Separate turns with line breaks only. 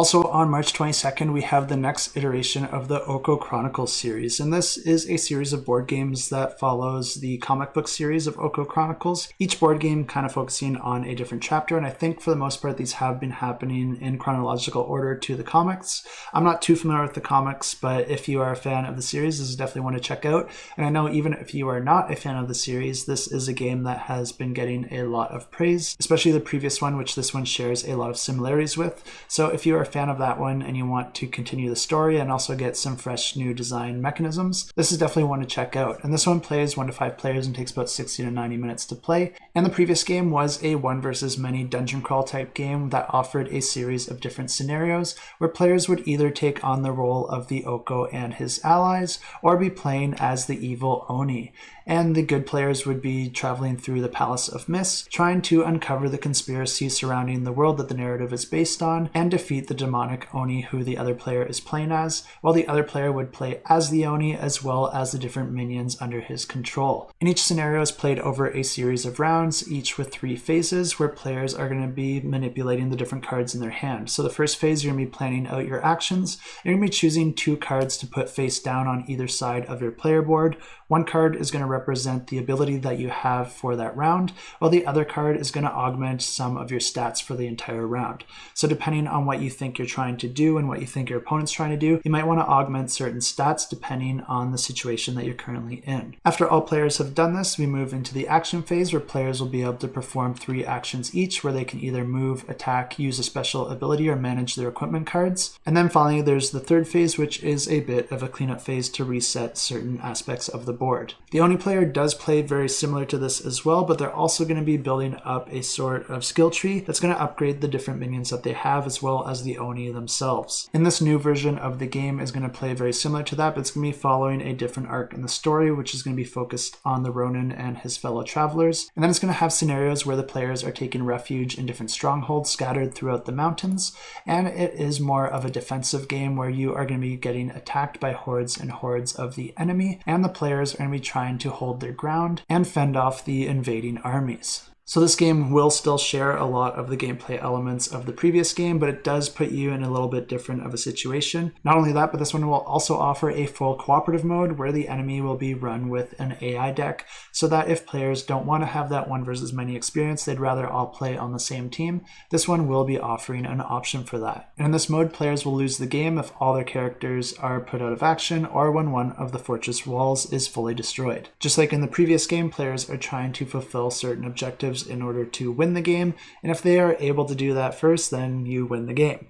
Also on March 22nd, we have the next iteration of the Okko Chronicles series, and this is a series of board games that follows the comic book series of Okko Chronicles. Each board game kind of focusing on a different chapter, and I think for the most part these have been happening in chronological order to the comics. I'm not too familiar with the comics, but if you are a fan of the series, this is definitely one to check out. And I know even if you are not a fan of the series, this is a game that has been getting a lot of praise, especially the previous one, which this one shares a lot of similarities with. So if you are fan of that one and you want to continue the story and also get some fresh new design mechanisms, this is definitely one to check out. And this one plays 1 to 5 players and takes about 60 to 90 minutes to play. And the previous game was a one versus many dungeon crawl type game that offered a series of different scenarios where players would either take on the role of the Okko and his allies or be playing as the evil Oni. And the good players would be traveling through the Palace of Mist, trying to uncover the conspiracy surrounding the world that the narrative is based on and defeat the demonic Oni who the other player is playing as, while the other player would play as the Oni as well as the different minions under his control. And each scenario is played over a series of rounds, each with 3 phases where players are going to be manipulating the different cards in their hand. So the first phase, you're going to be planning out your actions. You're going to be choosing 2 cards to put face down on either side of your player board. One card is going to represent the ability that you have for that round, while the other card is going to augment some of your stats for the entire round. So depending on what you think you're trying to do and what you think your opponent's trying to do, you might want to augment certain stats depending on the situation that you're currently in. After all players have done this, we move into the action phase where players will be able to perform 3 actions each, where they can either move, attack, use a special ability, or manage their equipment cards. And then finally there's the third phase, which is a bit of a cleanup phase to reset certain aspects of the board. The Oni player does play very similar to this as well, but they're also going to be building up a sort of skill tree that's going to upgrade the different minions that they have as well as the Oni themselves. And this new version of the game is going to play very similar to that, but it's going to be following a different arc in the story, which is going to be focused on the Ronin and his fellow travelers. And then it's going to have scenarios where the players are taking refuge in different strongholds scattered throughout the mountains, and it is more of a defensive game where you are going to be getting attacked by hordes and hordes of the enemy, and the players are going to be trying to hold their ground and fend off the invading armies. So this game will still share a lot of the gameplay elements of the previous game, but it does put you in a little bit different of a situation. Not only that, but this one will also offer a full cooperative mode where the enemy will be run with an AI deck, so that if players don't want to have that one versus many experience, they'd rather all play on the same team, this one will be offering an option for that. And in this mode, players will lose the game if all their characters are put out of action or when one of the fortress walls is fully destroyed. Just like in the previous game, players are trying to fulfill certain objectives in order to win the game, and if they are able to do that first, then you win the game.